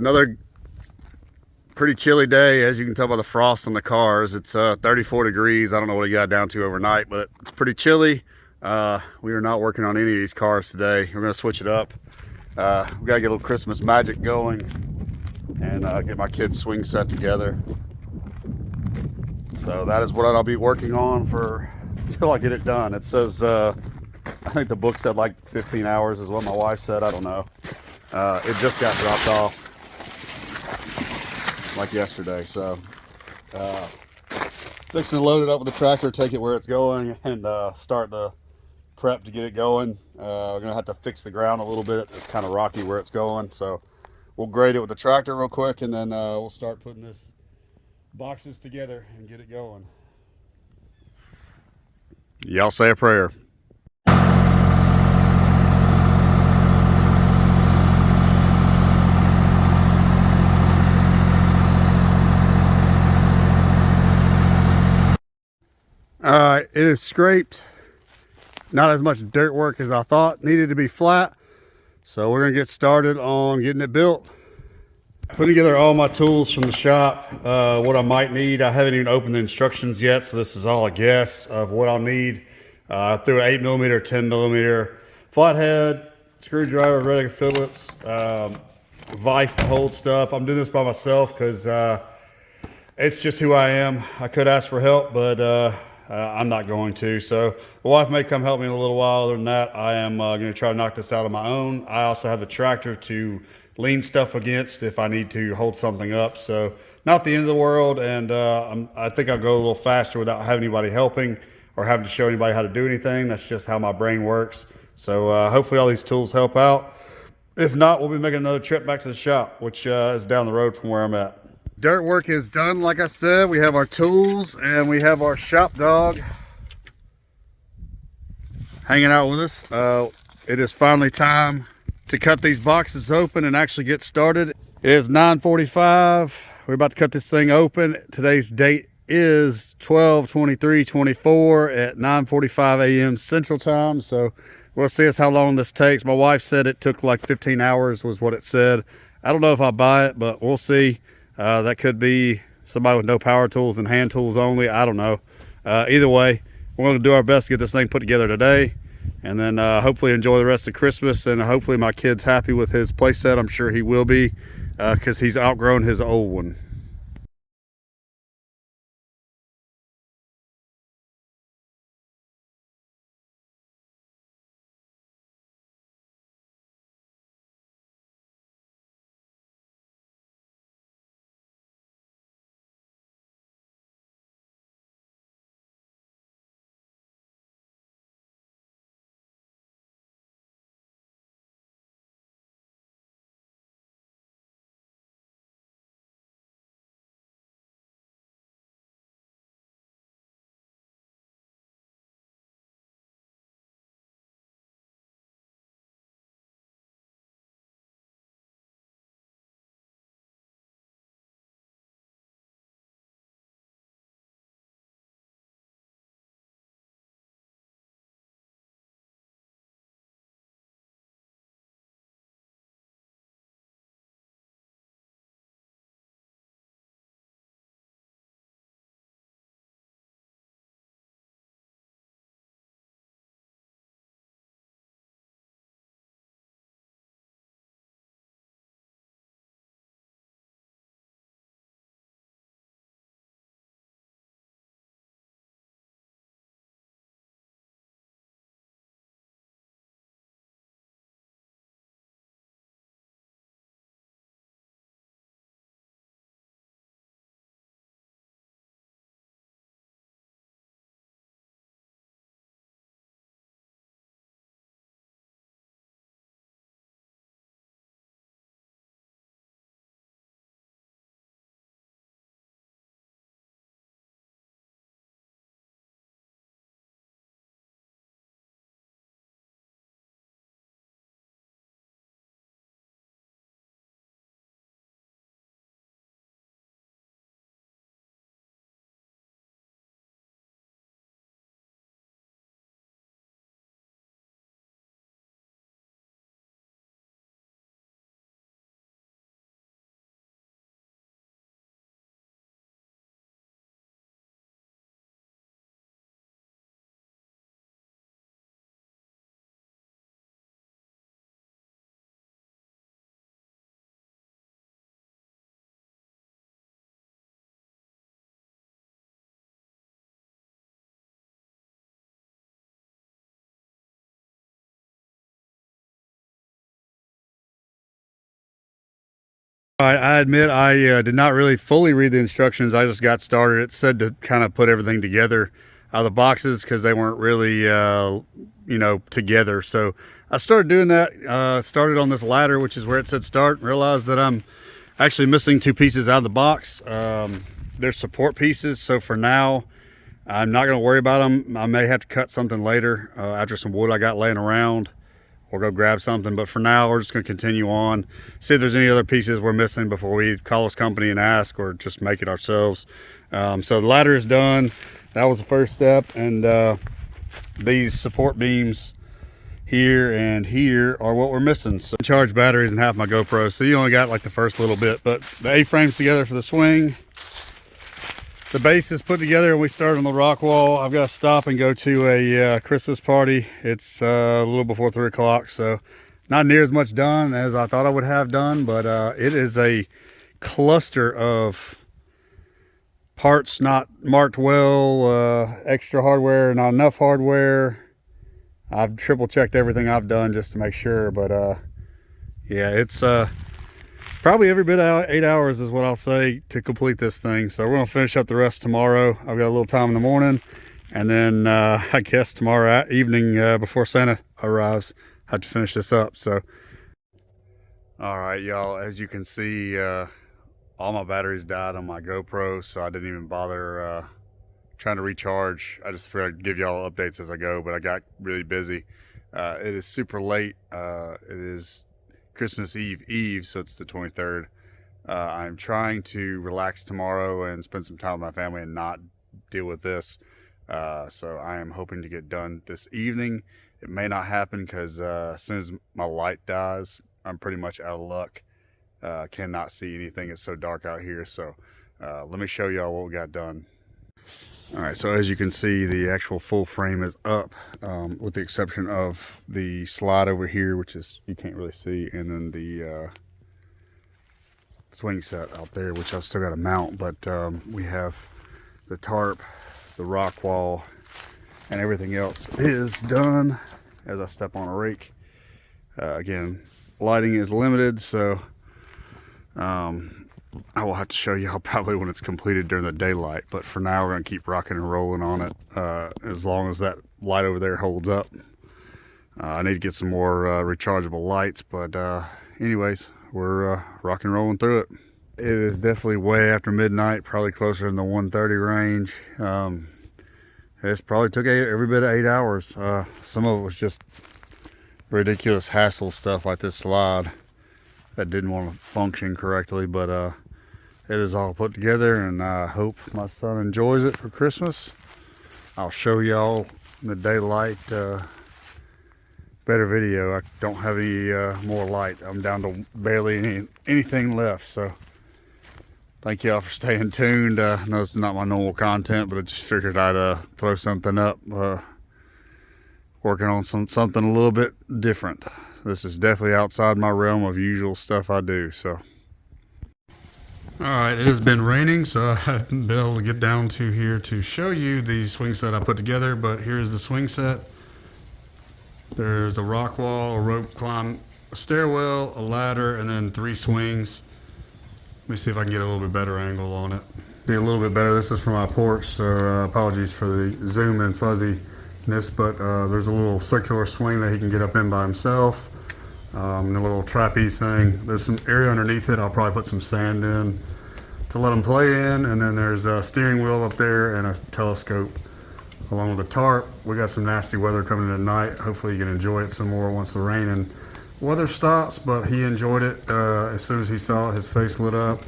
another pretty chilly day, as you can tell by the frost on the cars. It's 34 degrees. I don't know what it got down to overnight, but it's pretty chilly. We are not working on any of these cars today. We're going to switch it up. We got to get a little Christmas magic going and get my kids' swing set together. So that is what I'll be working on for until I get it done. It says, I think the book said like 15 hours is what my wife said. I don't know. It just got dropped off like yesterday. So fixing to load it up with the tractor, take it where it's going, and start the prep to get it going. We're gonna have to fix the ground a little bit. It's kind of rocky where it's going, so we'll grade it with the tractor real quick, and then we'll start putting this boxes together and get it going. Y'all say a prayer. All right, it is scraped. Not as much dirt work as I thought needed to be flat. So we're gonna get started on getting it built. Putting together all my tools from the shop, what I might need. I haven't even opened the instructions yet, so this is all a guess of what I'll need. Through an 8mm, 10mm flathead, screwdriver, regular Phillips, vise to hold stuff. I'm doing this by myself because it's just who I am. I could ask for help, but I'm not going to. So my wife may come help me in a little while. Other than that, I am going to try to knock this out on my own. I also have a tractor to lean stuff against if I need to hold something up. So not the end of the world, and I think I'll go a little faster without having anybody helping or having to show anybody how to do anything. That's just how my brain works. So hopefully all these tools help out. If not, we'll be making another trip back to the shop, which is down the road from where I'm at. Dirt work is done. Like I said, we have our tools and we have our shop dog hanging out with us. It is finally time to cut these boxes open and actually get started. It is 9:45. We're about to cut this thing open. Today's date is 12/23/24 at 9:45 a.m. Central Time. So we'll see how long this takes. My wife said it took like 15 hours was what it said. I don't know if I buy it, but we'll see. That could be somebody with no power tools and hand tools only. I don't know. Either way, we're going to do our best to get this thing put together today, and then hopefully enjoy the rest of Christmas, and hopefully my kid's happy with his playset. I'm sure he will be, because he's outgrown his old one. I admit I did not really fully read the instructions. I just got started. It said to kind of put everything together out of the boxes because they weren't really, you know, together. So I started doing that. Started on this ladder, which is where it said start. Realized that I'm actually missing 2 pieces out of the box. They're support pieces. So for now, I'm not going to worry about them. I may have to cut something later after some wood I got laying around. We'll go grab something, but for now we're just going to continue on, see if there's any other pieces we're missing before we call this company and ask, or just make it ourselves. So the ladder is done. That was the first step, and these support beams here and here are what we're missing. So I charge batteries in half my GoPro, so you only got like the first little bit, but the A-frame's together for the swing. The base is put together and we start on the rock wall. I've got to stop and go to a Christmas party. It's a little before 3 o'clock, so not near as much done as I thought I would have done, but it is a cluster of parts not marked well, extra hardware, not enough hardware. I've triple checked everything I've done just to make sure, but yeah, it's probably every bit of 8 hours is what I'll say to complete this thing. So we're gonna finish up the rest tomorrow. I've got a little time in the morning, and then I guess tomorrow evening before Santa arrives, I have to finish this up. So all right, y'all, as you can see, all my batteries died on my GoPro, so I didn't even bother trying to recharge. I just figured I'd give y'all updates as I go, but I got really busy. It is super late. It is Christmas Eve, so it's the 23rd. I'm trying to relax tomorrow and spend some time with my family and not deal with this. So I am hoping to get done this evening. It may not happen because as soon as my light dies, I'm pretty much out of luck. Cannot see anything. It's so dark out here. So let me show y'all what we got done. All right, so as you can see, the actual full frame is up, with the exception of the slide over here, which is, you can't really see, and then the swing set out there, which I've still got to mount. But we have the tarp, the rock wall, and everything else is done as I step on a rake. Again, lighting is limited, so I will have to show y'all probably when it's completed during the daylight, but for now we're going to keep rocking and rolling on it as long as that light over there holds up. I need to get some more rechargeable lights, but anyways, we're rocking and rolling through it. It is definitely way after midnight, probably closer in the 1:30 range. It's probably took every bit of 8 hours. Some of it was just ridiculous hassle stuff like this slide that didn't want to function correctly, but it is all put together, and I hope my son enjoys it for Christmas. I'll show y'all in the daylight better video. I don't have any more light. I'm down to barely anything left, so thank y'all for staying tuned. I know this is not my normal content, but I just figured I'd throw something up, working on something a little bit different. This is definitely outside my realm of usual stuff I do. So all right, it has been raining, so I haven't been able to get down to here to show you the swing set I put together, but here's the swing set. There's a rock wall, a rope climb, a stairwell, a ladder, and then 3 swings. Let me see if I can get a little bit better angle on it. See a little bit better. This is from my porch, so apologies for the zoom and fuzziness, but there's a little circular swing that he can get up in by himself. And a little trapeze thing. There's some area underneath it. I'll probably put some sand in to let them play in, and then there's a steering wheel up there and a telescope along with a tarp. We got some nasty weather coming in tonight. Hopefully you can enjoy it some more once the rain and weather stops, but he enjoyed it. As soon as he saw it, his face lit up,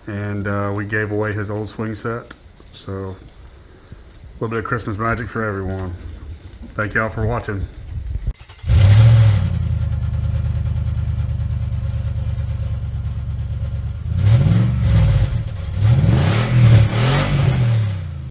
and we gave away his old swing set. So a little bit of Christmas magic for everyone. Thank y'all for watching.